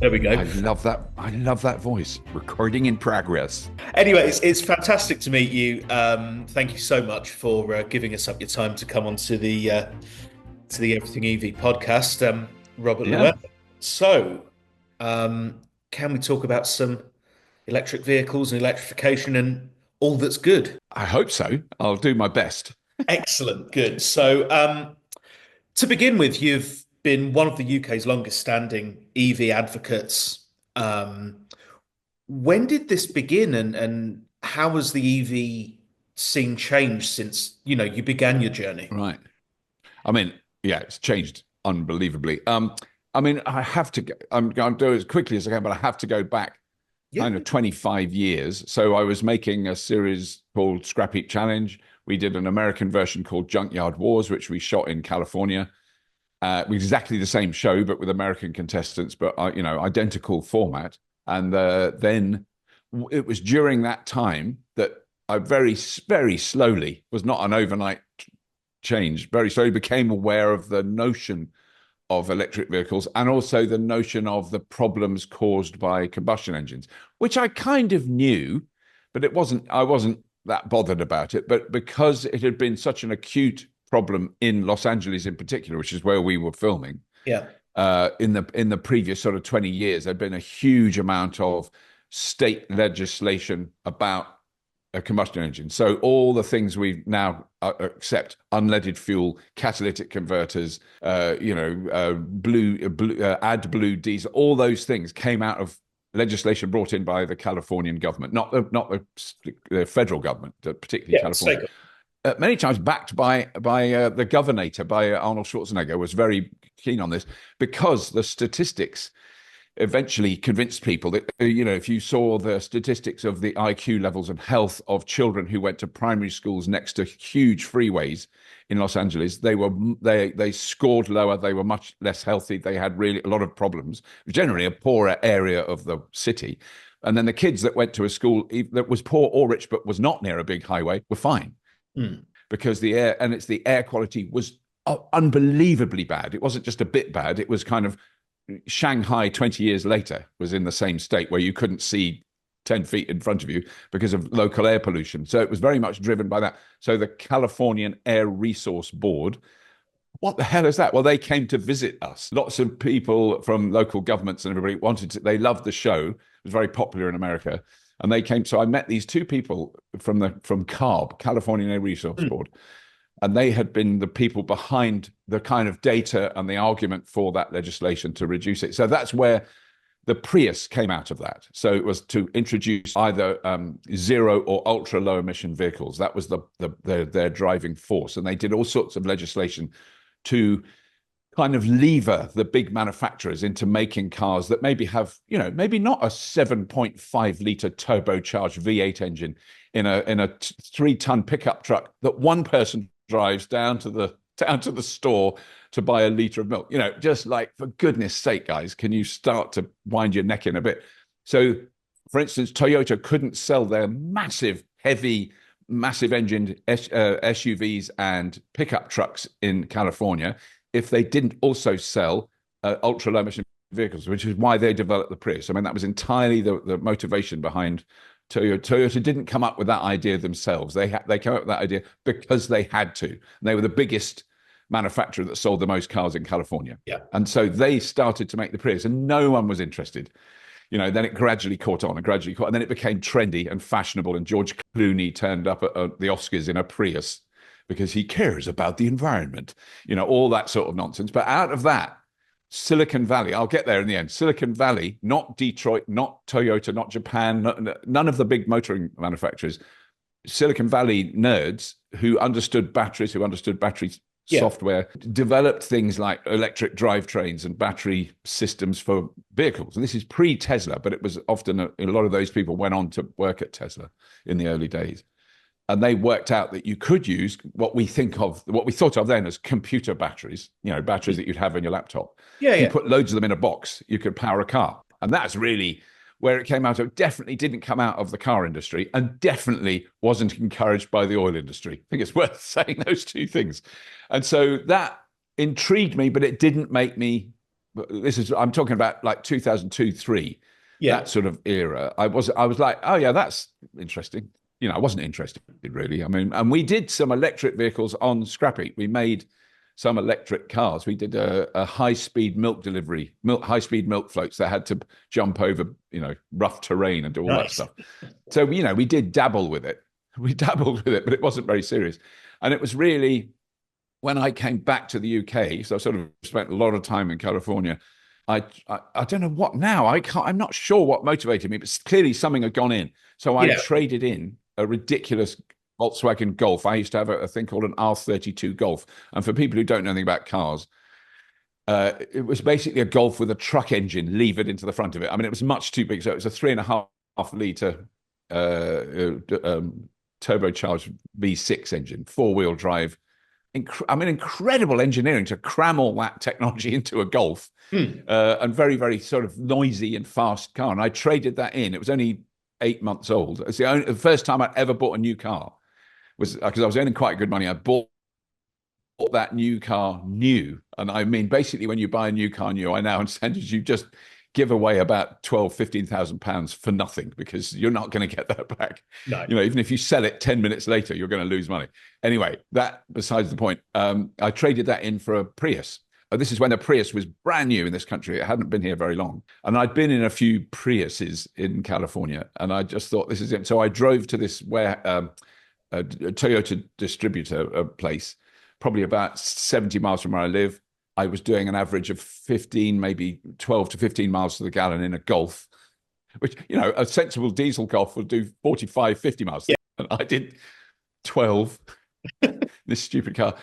There we go. I love that. I love that voice. Recording in progress. Anyway, it's fantastic to meet you. Thank you so much for giving us up your time to come on to the Everything EV podcast, Robert Yeah, Llewellyn. So, um, can we talk about some electric vehicles and electrification and all that's good? I hope so. I'll do my best. Excellent, good. So, to begin with, you've been one of the UK's longest standing EV advocates. Um, when did this begin and how has the EV scene changed since, you began your journey? Right. I mean, yeah, it's changed unbelievably. I mean, I have to. I'm going to do it as quickly as I can, but I have to go back Yeah. kind of 25 years. So I was making a series called Scrapheap Challenge. We did an American version called Junkyard Wars, which we shot in California. Exactly the same show, but with American contestants, but identical format. And then it was during that time that I very, very slowly, was not an overnight change, very slowly became aware of the notion of electric vehicles and also the notion of the problems caused by combustion engines, which I kind of knew, but I wasn't that bothered about it. But because it had been such an acute problem in Los Angeles in particular, which is where we were filming, Yeah. in the previous sort of 20 years, there'd been a huge amount of state legislation about a combustion engine. So all the things we now accept, unleaded fuel, catalytic converters, AdBlue diesel, all those things came out of legislation brought in by the Californian government, not the federal government, particularly Yeah. California. Many times backed by the governor, by Arnold Schwarzenegger, was very keen on this because the statistics eventually convinced people that, if you saw the statistics of the IQ levels and health of children who went to primary schools next to huge freeways in Los Angeles, they scored lower. They were much less healthy. They had really a lot of problems. Generally, a poorer area of the city. And then the kids that went to a school that was poor or rich but was not near a big highway were fine because the air quality was unbelievably bad. It wasn't just a bit bad. It was kind of Shanghai 20 years later was in the same state where you couldn't see 10 feet in front of you because of local air pollution. So it was very much driven by that. So the Californian Air Resource Board, what the hell is that? Well, they came to visit us. Lots of people from local governments and everybody they loved the show. It was very popular in America. And they came. So I met these two people from CARB, Californian Air Resource Board. And they had been the people behind the kind of data and the argument for that legislation to reduce it. So that's where the Prius came out of that. So it was to introduce either zero or ultra low emission vehicles. That was their driving force. And they did all sorts of legislation to kind of lever the big manufacturers into making cars that maybe have, maybe not a 7.5 litre turbocharged V8 engine in a 3-ton pickup truck that one person drives down to the store to buy a litre of milk. Just like, for goodness sake, guys, can you start to wind your neck in a bit? So, for instance, Toyota couldn't sell their massive engined SUVs and pickup trucks in California if they didn't also sell ultra low emission vehicles, which is why they developed the Prius. I mean, that was entirely the motivation behind Toyota. Toyota didn't come up with that idea themselves. They came up with that idea because they had to. And they were the biggest manufacturer that sold the most cars in California. Yeah. And so they started to make the Prius, and no one was interested. Then it gradually caught on and then it became trendy and fashionable. And George Clooney turned up at the Oscars in a Prius because he cares about the environment, all that sort of nonsense. But out of that, Silicon Valley, I'll get there in the end. Silicon Valley, not Detroit, not Toyota, not Japan, none of the big motoring manufacturers. Silicon Valley nerds who understood batteries, who understood battery software, developed things like electric drivetrains and battery systems for vehicles. And this is pre-Tesla, but it was often a lot of those people went on to work at Tesla in the early days. And they worked out that you could use what we thought of then as computer batteries, batteries that you'd have in your laptop. Yeah, You yeah. put loads of them in a box, you could power a car. And that's really where it came out of. Definitely didn't come out of the car industry and definitely wasn't encouraged by the oil industry. I think it's worth saying those two things. And so that intrigued me, but it didn't make me I'm talking about like 2002, three, Yeah. that sort of era. I was like, oh yeah, that's interesting. I wasn't interested really. I mean, and we did some electric vehicles on Scrapheap. We made some electric cars. We did a high-speed milk delivery, high-speed milk floats that had to jump over, rough terrain and do all that Nice. stuff. So, we did dabble with it. We dabbled with it, but it wasn't very serious. And it was really when I came back to the UK, so I sort of spent a lot of time in California. I don't know what now. I'm not sure what motivated me, but clearly something had gone in. So I Yeah. traded in a ridiculous Volkswagen Golf. I used to have a thing called an R32 Golf. And for people who don't know anything about cars, it was basically a Golf with a truck engine levered into the front of it. I mean, it was much too big. So it was a 3.5 litre turbocharged V6 engine, four-wheel drive. Incredible engineering to cram all that technology into a Golf, and very, very sort of noisy and fast car. And I traded that in. It was only 8 months old. It's the first time I'd ever bought a new car was because I was earning quite good money. I bought that new car new. And I mean, basically, when you buy a new car new, I now understand you just give away about 12, 15,000 pounds for nothing because you're not going to get that back. No. Even if you sell it 10 minutes later, you're going to lose money. Anyway, that besides the point. I traded that in for a Prius. This is when the Prius was brand new in this country. It hadn't been here very long. And I'd been in a few Priuses in California, and I just thought, this is it. So I drove to this a Toyota distributor place, probably about 70 miles from where I live. I was doing an average of 15, maybe 12 to 15 miles to the gallon in a Golf, which, a sensible diesel Golf will do 45, 50 miles. Yeah. And I did 12, this stupid car.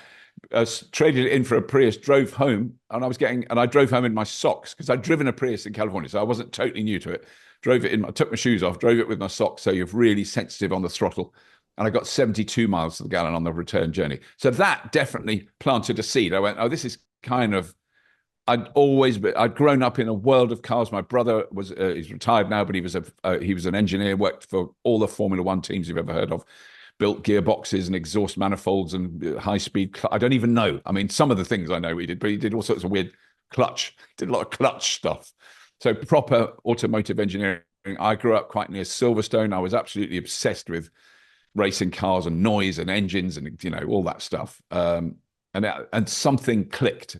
Traded it in for a Prius, drove home, and I drove home in my socks because I'd driven a Prius in California, so I wasn't totally new to it. Drove it I took my shoes off, drove it with my socks, so you're really sensitive on the throttle. And I got 72 miles to the gallon on the return journey. So that definitely planted a seed. I went, oh, this is kind of, I'd grown up in a world of cars. My brother he's retired now, but he was an engineer, worked for all the Formula One teams you've ever heard of, built gearboxes and exhaust manifolds and high speed. I don't even know. I mean, some of the things I know he did, but he did all sorts of weird did a lot of clutch stuff. So proper automotive engineering. I grew up quite near Silverstone. I was absolutely obsessed with racing cars and noise and engines and all that stuff. And something clicked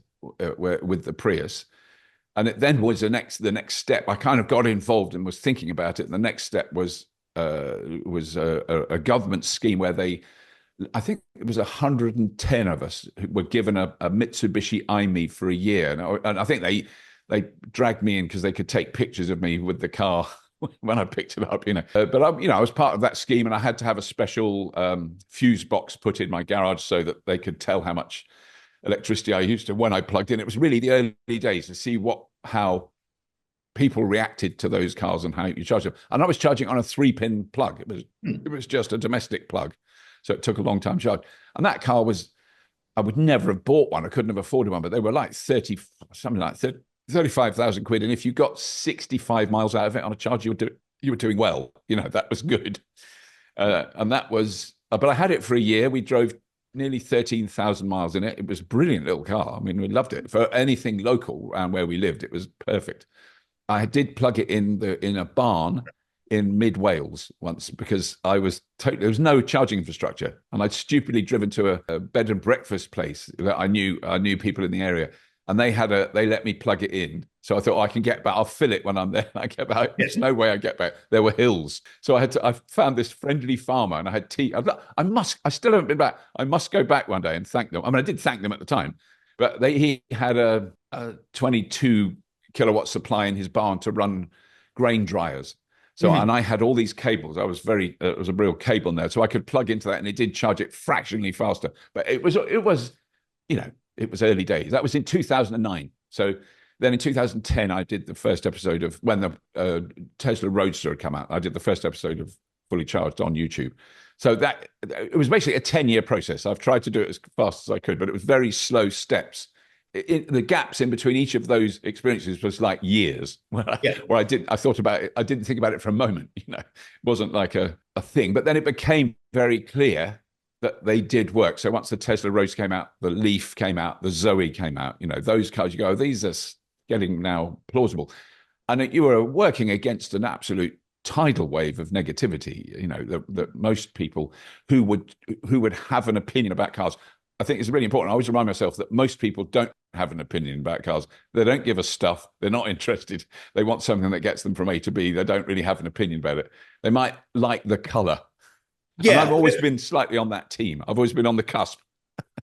with the Prius, and it then was the next step. I kind of got involved and was thinking about it. And the next step was a government scheme where I think it was 110 of us who were given a Mitsubishi i-Me for a year, and I think they dragged me in because they could take pictures of me with the car when I picked it up, But I was part of that scheme, and I had to have a special fuse box put in my garage so that they could tell how much electricity I used to when I plugged in. It was really the early days to see how people reacted to those cars and how you charge them. And I was charging on a 3-pin plug. It was just a domestic plug, so it took a long time to charge. And that car I would never have bought one. I couldn't have afforded one, but they were like 35,000 quid. And if you got 65 miles out of it on a charge, you were doing well. That was good. And that was, but I had it for a year. We drove nearly 13,000 miles in it. It was a brilliant little car. I mean, we loved it. For anything local around where we lived, it was perfect. I did plug it in a barn in mid Wales once because there was no charging infrastructure. And I'd stupidly driven to a bed and breakfast place that I knew people in the area. And they let me plug it in. So I thought, I can get back. I'll fill it when I'm there. I get back. There's no way I get back. There were hills. So I found this friendly farmer, and I had tea. I still haven't been back. I must go back one day and thank them. I mean, I did thank them at the time, but he had a 22 kilowatt supply in his barn to run grain dryers. So, and I had all these cables. It was a real cable there. So I could plug into that, and it did charge it fractionally faster. But it was, it was early days. That was in 2009. So then in 2010, I did the first episode of when the Tesla Roadster had come out. I did the first episode of Fully Charged on YouTube. So it was basically a 10-year process. I've tried to do it as fast as I could, but it was very slow steps. The gaps in between each of those experiences was like years where I thought about it. I didn't think about it for a moment. It wasn't like a thing. But then it became very clear that they did work. So once the Tesla Roadster came out, the Leaf came out, the Zoe came out, those cars, you go, these are, getting now plausible. And you were working against an absolute tidal wave of negativity. That most people who would have an opinion about cars. I think it's really important. I always remind myself that most people don't have an opinion about cars. They don't give us stuff. They're not interested. They want something that gets them from A to B. They don't really have an opinion about it. They might like the color. And I've Yeah, always been slightly on that team. I've always been on the cusp.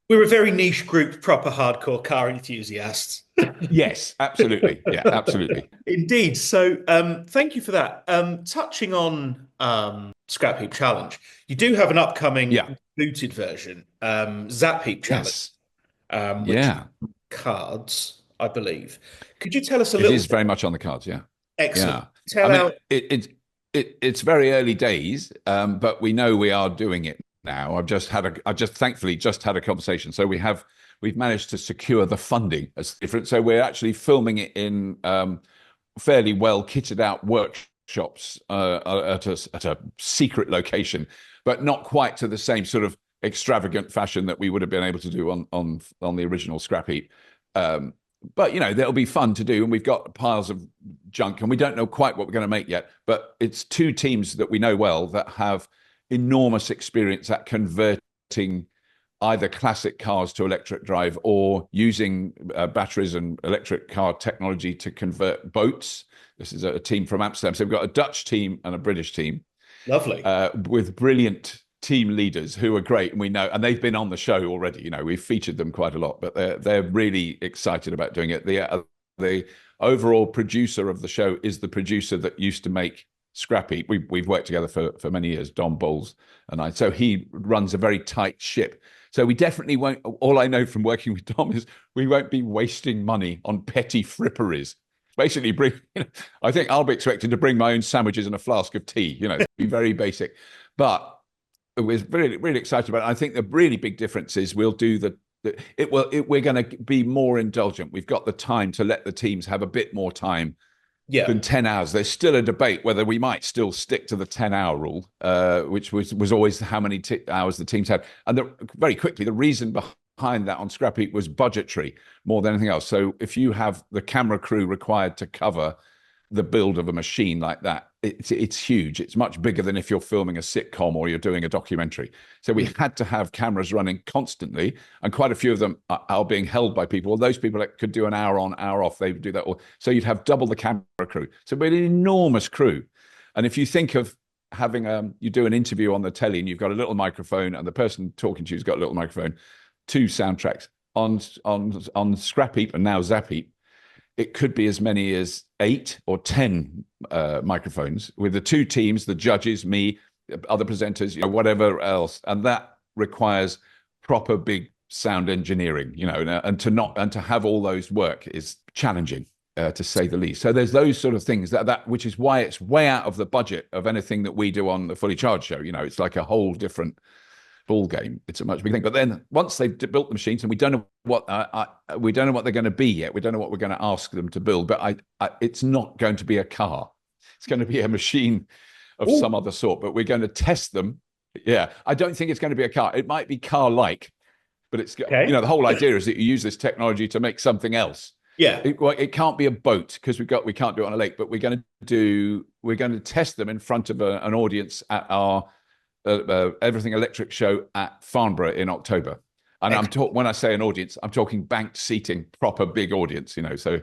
we're a very niche group, proper hardcore car enthusiasts. Yes, absolutely. Yeah, absolutely. Indeed. So, thank you for that. Touching on Scrapheap Challenge, you do have an Yeah. upcoming booted version, Zapheap Challenge, Yes. which Yeah. cards, I believe. Could you tell us a It little is bit? very much on the cards. Yeah. Excellent. Yeah. I Tell mean, out. it's very early days, but we know we are doing it now. I just thankfully just had a conversation. So we've managed to secure the funding as different. So we're actually filming it in fairly well kitted out workshops at a secret location, but not quite to the same sort of extravagant fashion that we would have been able to do on the original Scrapheap. But that'll be fun to do, and we've got piles of junk, and we don't know quite what we're going to make yet. But it's two teams that we know well that have enormous experience at converting either classic cars to electric drive or using batteries and electric car technology to convert boats. This is a team from Amsterdam. So we've got a Dutch team and a British team Lovely. with brilliant team leaders who are great, and we know, and they've been on the show already. We've featured them quite a lot, but they're really excited about doing it. The overall producer of the show is the producer that used to make Scrapheap. We've worked together for many years, Dom Bowles and I. So he runs a very tight ship. So we definitely won't. All I know from working with Dom is we won't be wasting money on petty fripperies. Basically, I think I'll be expected to bring my own sandwiches and a flask of tea. Be very basic, but we're really, really excited about it. I think the really big difference is we'll do we're going to be more indulgent. We've got the time to let the teams have a bit more time Yeah. than 10 hours. There's still a debate whether we might still stick to the 10-hour rule, which was always how many hours the teams had. And very quickly, the reason behind that on Scrapheap was budgetary more than anything else. So if you have the camera crew required to cover the build of a machine like that, it's huge. It's much bigger than if you're filming a sitcom or you're doing a documentary. So we had to have cameras running constantly, and quite a few of them are being held by people. Well, those people that could do an hour on, hour off, they would do that. So you'd have double the camera crew. So we're an enormous crew. And if you think of having you do an interview on the telly and you've got a little microphone and the person talking to you's got a little microphone, two soundtracks on Scrapheap and now Zapheap, it could be as many as 8 or 10 microphones with the two teams, the judges, me, other presenters, whatever else. And that requires proper big sound engineering, and to have all those work is challenging, to say the least. So there's those sort of things that which is why it's way out of the budget of anything that we do on the Fully Charged show. It's like a whole different ball game. It's a much bigger thing. But then once they've built the machines, and we don't know what they're going to be yet. We don't know what we're going to ask them to build. But it's not going to be a car. It's going to be a machine of some other sort. But we're going to test them. Yeah, I don't think it's going to be a car. It might be car-like, but it's Okay. the whole idea is that you use this technology to make something else. Yeah. It can't be a boat because we can't do it on a lake. But we're going to test them in front of an audience at our Everything Electric show at Farnborough in October. And when I say an audience, I'm talking banked seating, proper big audience, so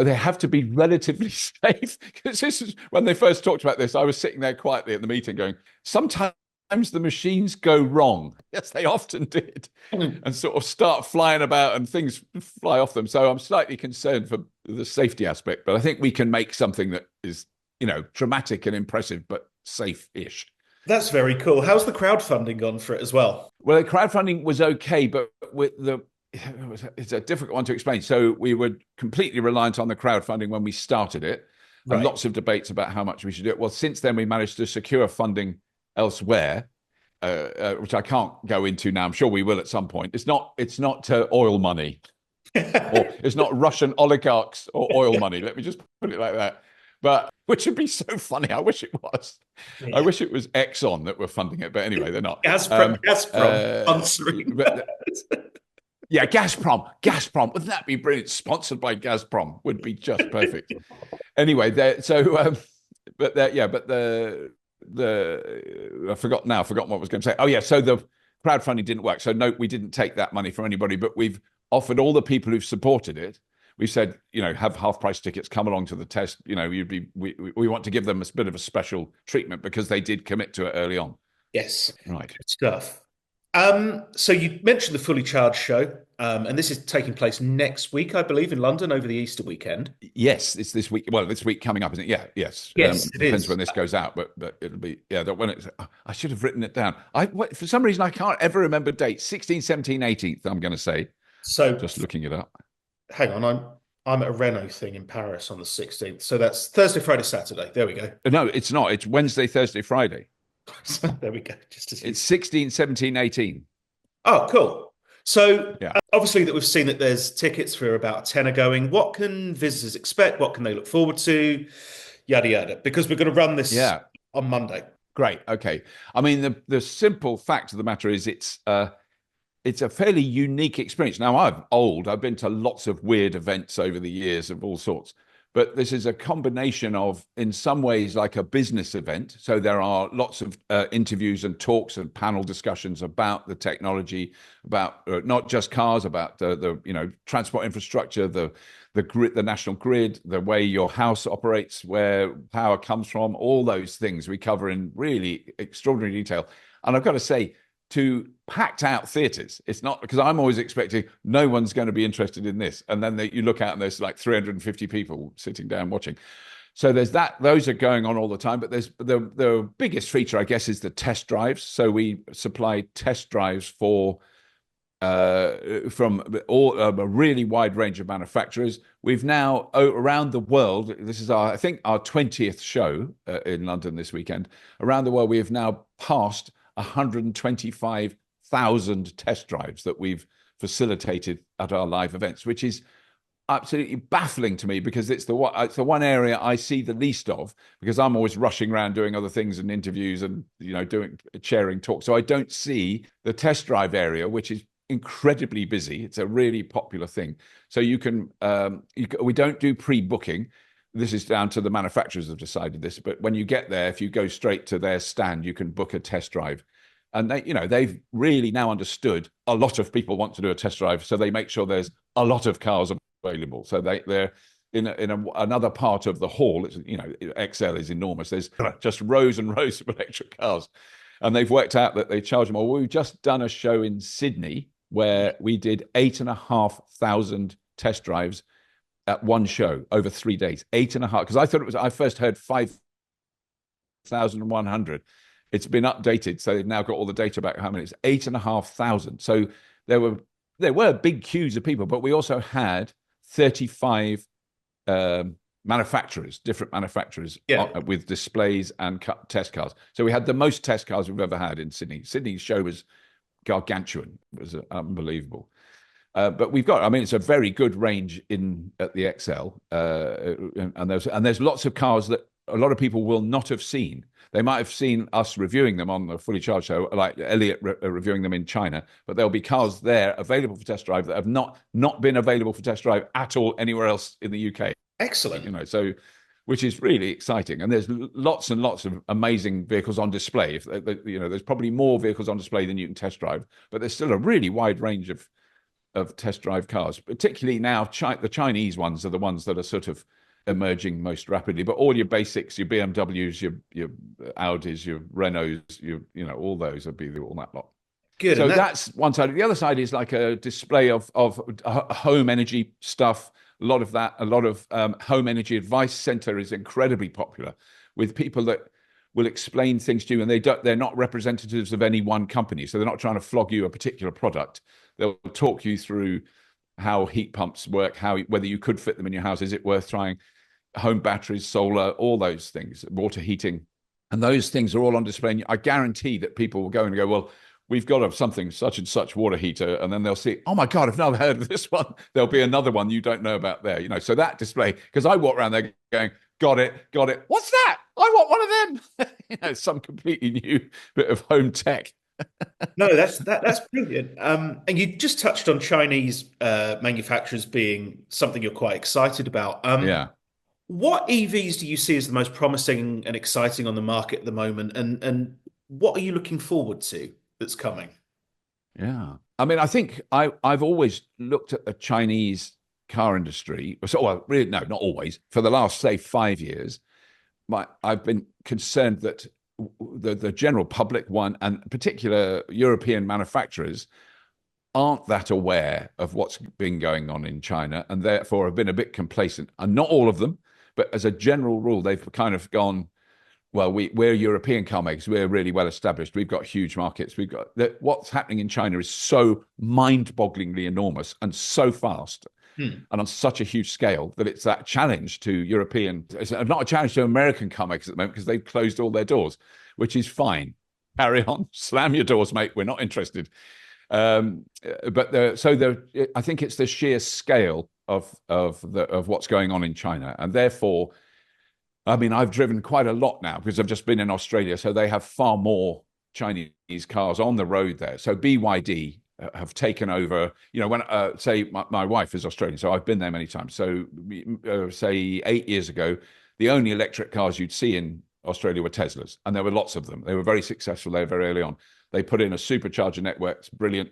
they have to be relatively safe, because this is when they first talked about this. I was sitting there quietly at the meeting going, sometimes the machines go wrong. Yes, they often did, and sort of start flying about and things fly off them. So I'm slightly concerned for the safety aspect, but I think we can make something that is, dramatic and impressive, but safe-ish. That's very cool. How's the crowdfunding gone for it as well? Well, the crowdfunding was okay, but it's a difficult one to explain. So we were completely reliant on the crowdfunding when we started it, and lots of debates about how much we should do it. Well, since then, we managed to secure funding elsewhere, which I can't go into now. I'm sure we will at some point. It's not oil money, or it's not Russian oligarchs or oil money. Let me just put it like that. But which would be so funny. I wish it was. Yeah. I wish it was Exxon that were funding it. But anyway, they're not. Gazprom sponsoring. Yeah, Gazprom. Wouldn't that be brilliant? Sponsored by Gazprom would be just perfect. Anyway, there. So, yeah, but I forgot what I was going to say. Oh yeah, so the crowdfunding didn't work. So no, we didn't take that money from anybody, but we've offered all the people who've supported it. We said, have half price tickets, come along to the test. We want to give them a bit of a special treatment because they did commit to it early on. Yes, Right. good stuff. So you mentioned the Fully Charged show, and this is taking place next week, I believe, in London over the Easter weekend. Yes, it's this week. Well, this week coming up, isn't it? Yeah, yes. Yes, it Depends is. when this goes out, but it'll be when it's. I should have written it down. For some reason I can't ever remember dates. 16, 17, 18th. I'm going to say. So Just looking it up. hang on, I'm at a Renault thing in Paris on the 16th. So that's Thursday, Friday, Saturday. There we go. No, it's not. It's Wednesday, Thursday, Friday. So there we go. Just as It's easy. 16, 17, 18. Oh, cool. So Yeah. obviously that we've seen that there's tickets for about a tenner going. What can visitors expect? What can they look forward to? Yada yada. Because we're going to run this Yeah. on Monday. Great. Okay. I mean, the simple fact of the matter is it's a fairly unique experience. Now, I'm old. I've been to lots of weird events over the years of all sorts. But this is a combination of, in some ways, like a business event. So there are lots of interviews and talks and panel discussions about the technology, about not just cars, about the transport infrastructure, the grid, the national grid, the way your house operates, where power comes from, all those things we cover in really extraordinary detail. And I've got to say, to packed out theatres. It's not because I'm always expecting no one's going to be interested in this. And then you look out and there's like 350 people sitting down watching. So there's that. Those are going on all the time. But there's the biggest feature, I guess, is the test drives. So we supply test drives from a really wide range of manufacturers. We've now around the world. This is I think our 20th show in London this weekend. Around the world, we have now passed 125,000 test drives that we've facilitated at our live events, which is absolutely baffling to me because it's the one area I see the least of because I'm always rushing around doing other things and interviews and doing chairing talks. So I don't see the test drive area, which is incredibly busy. It's a really popular thing. So we don't do pre-booking. This is down to the manufacturers have decided this, but when you get there, if you go straight to their stand, you can book a test drive. And they've really now understood a lot of people want to do a test drive, so they make sure there's a lot of cars available. So they're in another part of the hall. It's, XL is enormous. There's just rows and rows of electric cars, and they've worked out that they charge them. Well, we've just done a show in Sydney where we did 8,500 test drives at one show over 3 days, 8.5. Because I first heard 5,100. It's been updated, so they've now got all the data about how many. It's 8,500. So there were big queues of people, but we also had 35 manufacturers, different manufacturers, with displays and test cars. So we had the most test cars we've ever had in Sydney. Sydney's show was gargantuan. It was unbelievable. But we've got, it's a very good range at the XL, and there's lots of cars that a lot of people will not have seen. They might have seen us reviewing them on the Fully Charged show, like Elliot reviewing them in China, but there'll be cars there available for test drive that have not been available for test drive at all anywhere else in the UK. Excellent. So which is really exciting. And there's lots and lots of amazing vehicles on display. There's probably more vehicles on display than you can test drive, but there's still a really wide range of test drive cars, particularly now. The Chinese ones are the ones that are sort of emerging most rapidly. But all your basics, your BMWs, your Audis, your Renaults, all those would be all that lot. Good. So that's one side. The other side is like a display of home energy stuff. A lot of home energy advice center is incredibly popular with people that will explain things to you, and they're not representatives of any one company, so they're not trying to flog you a particular product. They'll talk you through how heat pumps work, whether you could fit them in your house, is it worth trying, home batteries, solar, all those things, water heating, and those things are all on display. And I guarantee that people will go and go, well, we've got something such and such water heater, and then they'll see, oh my God, I've never heard of this one. There'll be another one you don't know about there. So that display, because I walk around there going, got it. What's that? I want one of them. Some completely new bit of home tech. No, that's brilliant. And you just touched on Chinese manufacturers being something you're quite excited about. Yeah. What EVs do you see as the most promising and exciting on the market at the moment, and what are you looking forward to that's coming? Yeah. I mean, I think I've always looked at the Chinese car industry. So, well, really, no, not always. For the last, say, 5 years, I've been concerned that the general public one, and particular European manufacturers, aren't that aware of what's been going on in China, and therefore have been a bit complacent. And not all of them, but as a general rule, they've kind of gone, well, we're European car makers. We're really well established. We've got huge markets. We've got what's happening in China is so mind-bogglingly enormous and so fast Hmm. and on such a huge scale that it's that challenge to European. It's not a challenge to American car makers at the moment because they've closed all their doors, which is fine. Carry on, slam your doors, mate. We're not interested. I think it's the sheer scale of what's going on in China, and therefore I mean, I've driven quite a lot now because I've just been in Australia. So they have far more Chinese cars on the road there. So BYD have taken over, when, say, my wife is Australian, so I've been there many times. So, say 8 years ago, the only electric cars you'd see in Australia were Teslas, and there were lots of them. They were very successful there very early on. They put in a supercharger network. It's brilliant,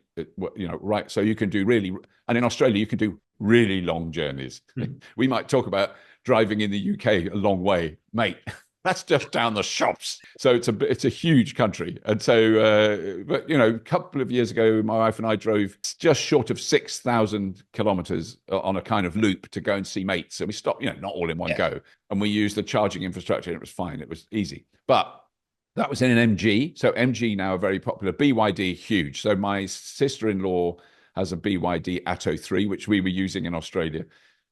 right? So you can do really, and in Australia, you can do really long journeys. Hmm. We might talk about driving in the UK a long way, mate. That's just down the shops. So it's a huge country. And so, but a couple of years ago, my wife and I drove just short of 6,000 kilometers on a kind of loop to go and see mates. And we stopped, not all in one Yeah. go. And we used the charging infrastructure and it was fine. It was easy. But that was in an MG. So MG now are very popular. BYD, huge. So my sister-in-law has a BYD Atto 3, which we were using in Australia.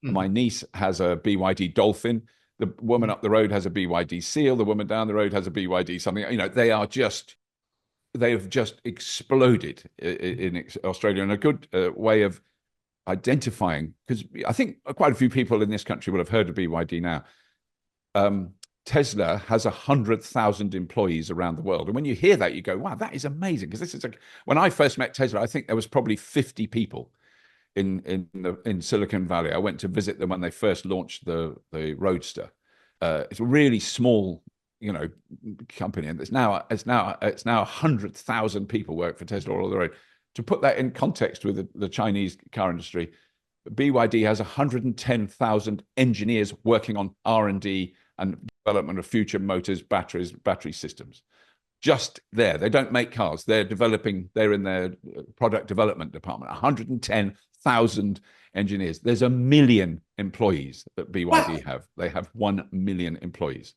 My Hmm. niece has a BYD Dolphin. The woman up the road has a BYD Seal. The woman down the road has a BYD something. They have just exploded in Australia, and a good way of identifying, because I think quite a few people in this country will have heard of BYD now. Tesla has 100,000 employees around the world, and when you hear that, you go, "Wow, that is amazing!" Because when I first met Tesla, I think there was probably 50 people in Silicon Valley. I went to visit them when they first launched the Roadster. It's a really small, company, and it's now 100,000 people work for Tesla all over the road. To put that in context with the Chinese car industry, BYD has 110,000 engineers working on R&D and development of future motors, batteries, battery systems. Just there, they don't make cars. They're in their product development department. 110,000 engineers. There's 1 million employees that BYD Wow. have. They have 1 million employees.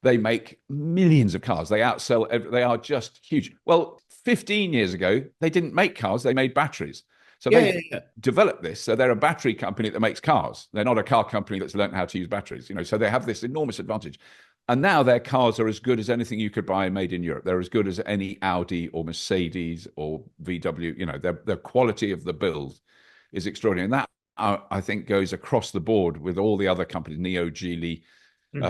They make millions of cars. They outsell. They are just huge. Well, 15 years ago, they didn't make cars. They made batteries. So Yeah, they've yeah, yeah. developed this. So they're a battery company that makes cars. They're not a car company that's learned how to use batteries. So they have this enormous advantage. And now their cars are as good as anything you could buy made in Europe. They're as good as any Audi or Mercedes or VW. Their quality of the build is extraordinary. And that, I think, goes across the board with all the other companies, Neo, Geely. Hmm.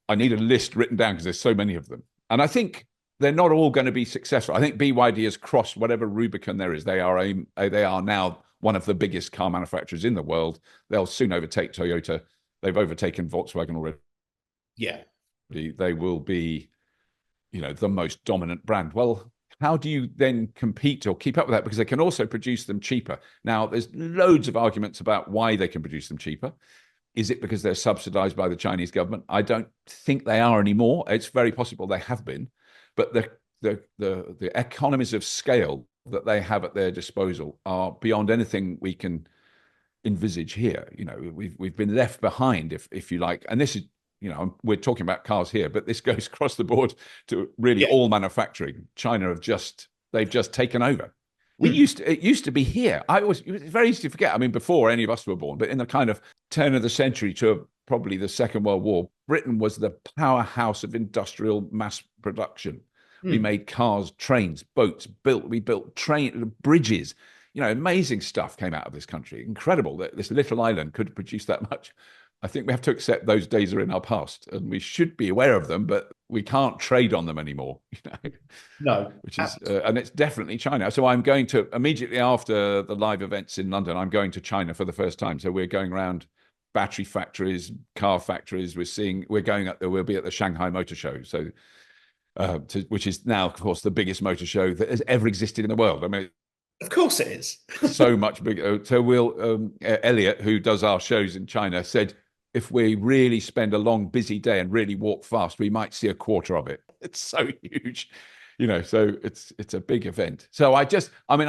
I need a list written down because there's so many of them. And I think they're not all going to be successful. I think BYD has crossed whatever Rubicon there is. They are now one of the biggest car manufacturers in the world. They'll soon overtake Toyota. They've overtaken Volkswagen already. Yeah. They will be, the most dominant brand. Well, how do you then compete or keep up with that? Because they can also produce them cheaper. Now, there's loads of arguments about why they can produce them cheaper. Is it because they're subsidized by the Chinese government? I don't think they are anymore. It's very possible they have been, but the economies of scale that they have at their disposal are beyond anything we can envisage here. We've been left behind, if you like. And this is, we're talking about cars here, but this goes across the board to really Yeah. all manufacturing. China they've just taken over. Hmm. It used to be here. It was very easy to forget. I mean, before any of us were born, but in the kind of turn of the century to probably the Second World War, Britain was the powerhouse of industrial mass production. We Hmm. made cars, trains, boats, we built bridges. Amazing stuff came out of this country. Incredible that this little island could produce that much. I think we have to accept those days are in our past, and we should be aware of them, but we can't trade on them anymore. No, Which is and it's definitely China. So I'm going to immediately after the live events in London. I'm going to China for the first time. So we're going around battery factories, car factories. We're going up there. We'll be at the Shanghai Motor Show. So which is now, of course, the biggest motor show that has ever existed in the world. I mean, of course it is. so much bigger. So Elliot, who does our shows in China, said if we really spend a long, busy day and really walk fast, we might see a quarter of it. It's so huge, So it's a big event. So I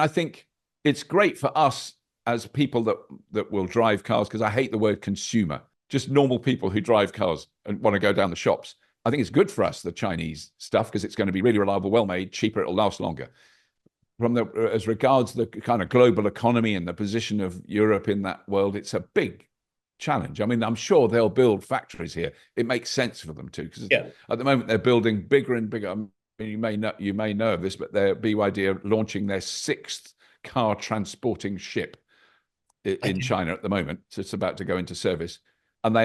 think it's great for us as people that will drive cars, because I hate the word consumer. Just normal people who drive cars and want to go down the shops. I think it's good for us, the Chinese stuff, because it's going to be really reliable, well made, cheaper, it'll last longer. As regards the kind of global economy and the position of Europe in that world, it's a big challenge. I mean, I'm sure they'll build factories here. It makes sense for them to, because at the moment they're building bigger and bigger. I mean, you may know of this, but BYD are launching their 6th car transporting ship in China at the moment. So it's about to go into service, and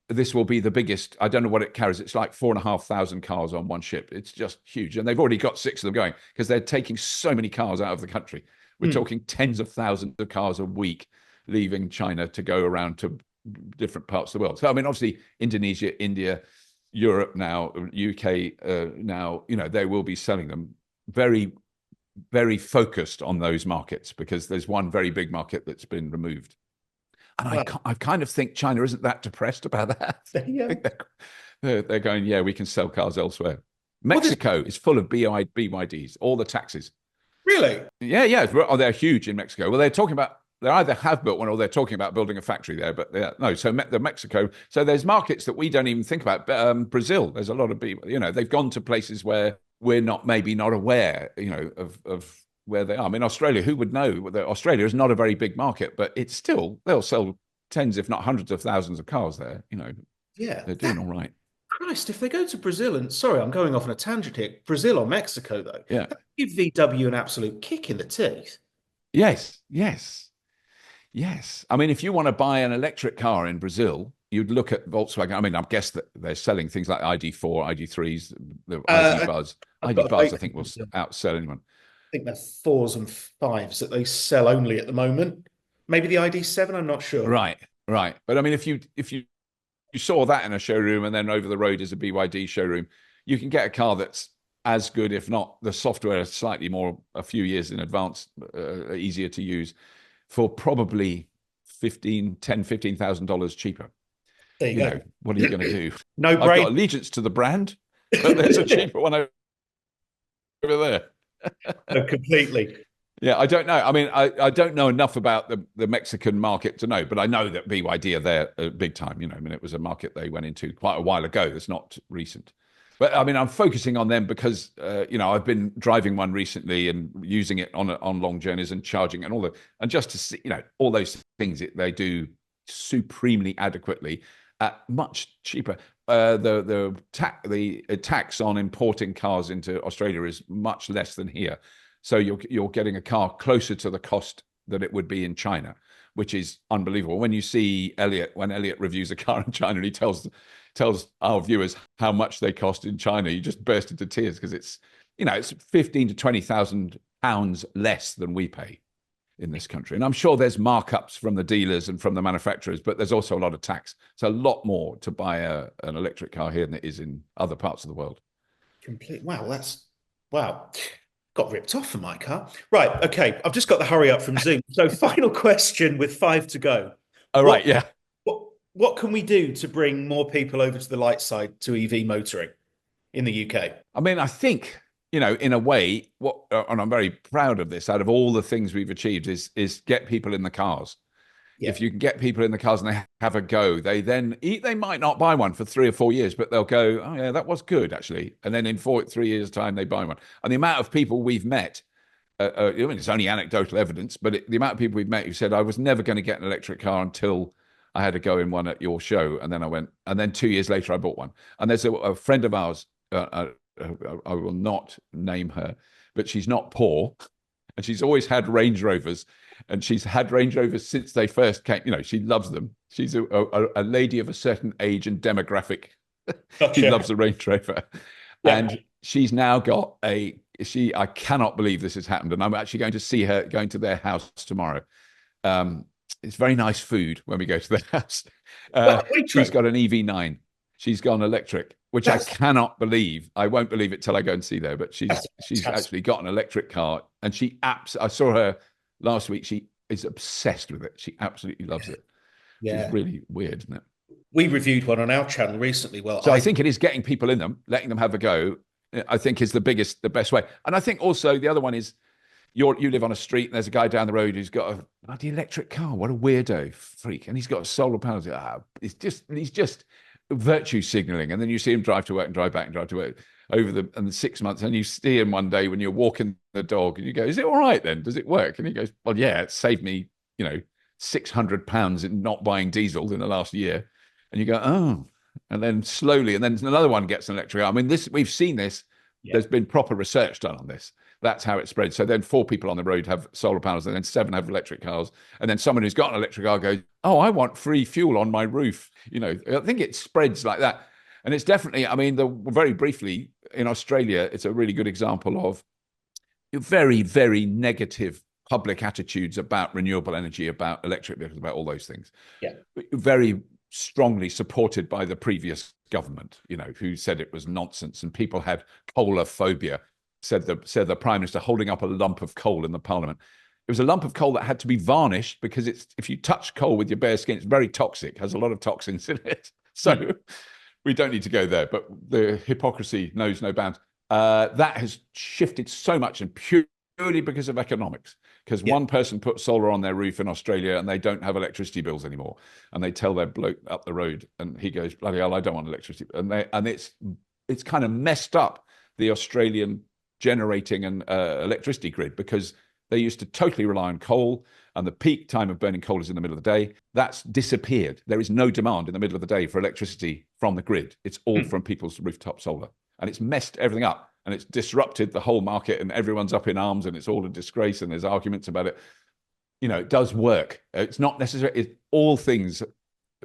this will be the biggest. I don't know what it carries. It's like 4,500 cars on one ship. It's just huge. And they've already got 6 of them going because they're taking so many cars out of the country. We're talking tens of thousands of cars a week leaving China to go around to different parts of the world. So, I mean, obviously, Indonesia, India, Europe now, UK now, they will be selling them very, very focused on those markets, because there's one very big market that's been removed. And I kind of think China isn't that depressed about that. Yeah. They're going, yeah, we can sell cars elsewhere. Mexico is full of BYDs, all the taxis. Really? Yeah. Oh, they're huge in Mexico. Well, they either have built one or they're talking about building a factory there. But no, so the Mexico. So there's markets that we don't even think about. Brazil, there's a lot of people, they've gone to places where we're maybe not aware, of where they are. I mean, Australia, who would know? Australia is not a very big market, but it's still, they'll sell tens, if not hundreds of thousands of cars there. Yeah, they're doing all right. Christ, if they go to Brazil, and sorry, I'm going off on a tangent here, Brazil or Mexico, though, Yeah. give VW an absolute kick in the teeth. Yes. I mean, if you want to buy an electric car in Brazil, you'd look at Volkswagen. I mean, I guess that they're selling things like ID4, ID3s, the ID Buzz. ID Buzz, I think, will outsell anyone. I think they're 4s and 5s that they sell only at the moment. Maybe the ID7, I'm not sure. Right. But I mean, if you saw that in a showroom and then over the road is a BYD showroom, you can get a car that's as good, if not the software slightly more, a few years in advance, easier to use, for probably $15,000 cheaper. There you go. What are you going to do? No I've brain. got allegiance to the brand, but there's a cheaper one over there. No, completely. Yeah, I don't know. I mean, I don't know enough about the Mexican market to know, but I know that BYD are there big time. I mean, it was a market they went into quite a while ago. It's not recent. But I mean, I'm focusing on them because, I've been driving one recently and using it on long journeys and charging and just to see, all those things they do supremely adequately at much cheaper. The tax on importing cars into Australia is much less than here. So you're getting a car closer to the cost that it would be in China, which is unbelievable. When you see when Elliot reviews a car in China and he tells our viewers how much they cost in China, you just burst into tears, because it's 15 to 20,000 pounds less than we pay in this country. And I'm sure there's markups from the dealers and from the manufacturers, but there's also a lot of tax. It's a lot more to buy an electric car here than it is in other parts of the world. Wow. Got ripped off for my car. Right. Okay. I've just got the hurry up from Zoom. So final question with 5 to go. Oh, right. Yeah. What can we do to bring more people over to the light side to EV motoring in the UK? I mean, I think, in a way, and I'm very proud of this, out of all the things we've achieved is get people in the cars. Yeah. If you can get people in the cars and they have a go, they might not buy one for 3 or 4 years, but they'll go, oh yeah, that was good actually. And then in 3 years' time, they buy one. And the amount of people we've met, I mean, it's only anecdotal evidence, but the amount of people we've met who said, I was never going to get an electric car until I had to go in one at your show. And then I went, and then 2 years later, I bought one. And there's a friend of ours, I will not name her, but she's not poor. And she's always had Range Rovers, and she's had Range Rovers since they first came. She loves them. She's a lady of a certain age and demographic She Gotcha. loves the Range Rover. Yeah. And she's now got I cannot believe this has happened. And I'm actually going to see her going to their house tomorrow. Um, it's very nice food when we go to their house. Well, wait, She's got an EV9. She's gone electric, which I that's cannot believe. I won't believe it till I go and see her. But that's she's fantastic. actually got an electric car, and I saw her last week. She is obsessed with it. She absolutely loves it, which is Yeah. really weird, isn't it? We reviewed one on our channel recently. Well, So I think it is getting people in them, letting them have a go. I think is the best way. And I think also the other one is you live on a street and there's a guy down the road who's got a bloody electric car. What a weirdo freak! And he's got solar panels. He's just virtue signaling. And then you see him drive to work and drive back and drive to work over the 6 months. And you see him one day when you're walking the dog and you go, "Is it all right then? Does it work?" And he goes, "Well, yeah, it saved me, £600 in not buying diesel in the last year." And you go, "Oh." And then slowly, and then another one gets an electric car. I mean, we've seen this. yeah. There's been proper research done on this. That's how it spreads. So then 4 people on the road have solar panels, and then 7 have electric cars. And then someone who's got an electric car goes, "Oh, I want free fuel on my roof." I think it spreads like that. And it's definitely, I mean, very briefly, in Australia, it's a really good example of very, very negative public attitudes about renewable energy, about electric vehicles, about all those things. Yeah. Very strongly supported by the previous government, who said it was nonsense, and people had coalophobia. Said the Prime Minister holding up a lump of coal in the Parliament. It was a lump of coal that had to be varnished because if you touch coal with your bare skin, it's very toxic, has a lot of toxins in it. So we don't need to go there, but the hypocrisy knows no bounds. That has shifted so much, and purely because of economics. Because one person put solar on their roof in Australia and they don't have electricity bills anymore. And they tell their bloke up the road and he goes, "Bloody hell, I don't want electricity." And it's kind of messed up the Australian generating and electricity grid, because they used to totally rely on coal, and the peak time of burning coal is in the middle of the day. That's disappeared. There is no demand in the middle of the day for electricity from the grid. It's all from people's rooftop solar. And it's messed everything up. And it's disrupted the whole market, and everyone's up in arms, and it's all a disgrace, and there's arguments about it. It does work. It's not necessary. All things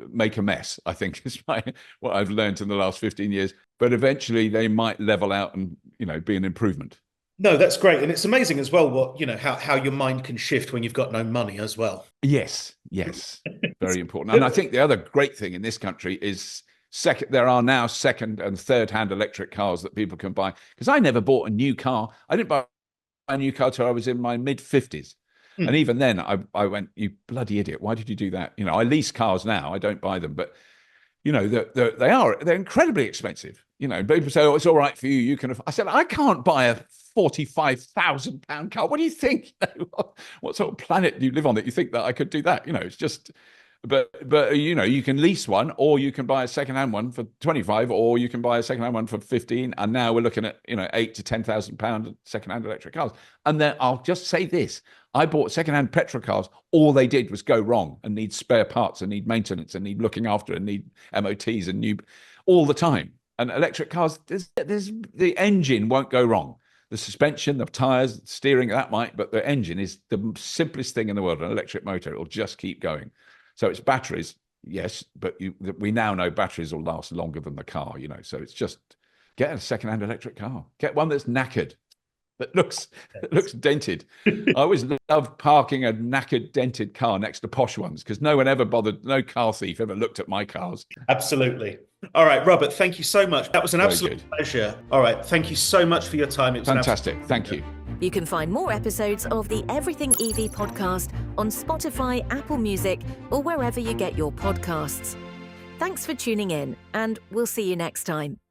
make a mess, I think, is what I've learned in the last 15 years. But eventually they might level out and, be an improvement. No, that's great. And it's amazing as well how your mind can shift when you've got no money as well. Yes. Very important. And I think the other great thing in this country is there are now second and third hand electric cars that people can buy. Because I never bought a new car. I didn't buy a new car till I was in my mid-50s. And even then I went, "You bloody idiot. Why did you do that?" I lease cars now. I don't buy them. But, they're incredibly expensive. People say, "Oh, it's all right for you. You can." I said, "I can't buy a £45,000 car. What do you think? What sort of planet do you live on that you think that I could do that?" It's just... But you can lease one, or you can buy a second-hand one for 25, or you can buy a second-hand one for 15. And now we're looking at £8,000 to £10,000 second-hand electric cars. And then I'll just say this: I bought second-hand petrol cars. All they did was go wrong and need spare parts and need maintenance and need looking after and need MOTs and new all the time. And electric cars, the engine won't go wrong. The suspension, the tires, the steering, that might, but the engine is the simplest thing in the world. An electric motor, it'll just keep going. So it's batteries, yes, but we now know batteries will last longer than the car, So it's just get a second-hand electric car. Get one that's knackered, that looks dented. I always love parking a knackered, dented car next to posh ones, because no one ever bothered, no car thief ever looked at my cars. Absolutely. All right, Robert, thank you so much. That was an Very absolute good. pleasure. All right, thank you so much for your time. It was Fantastic. Thank you. You can find more episodes of the Everything EV podcast on Spotify, Apple Music, or wherever you get your podcasts. Thanks for tuning in, and we'll see you next time.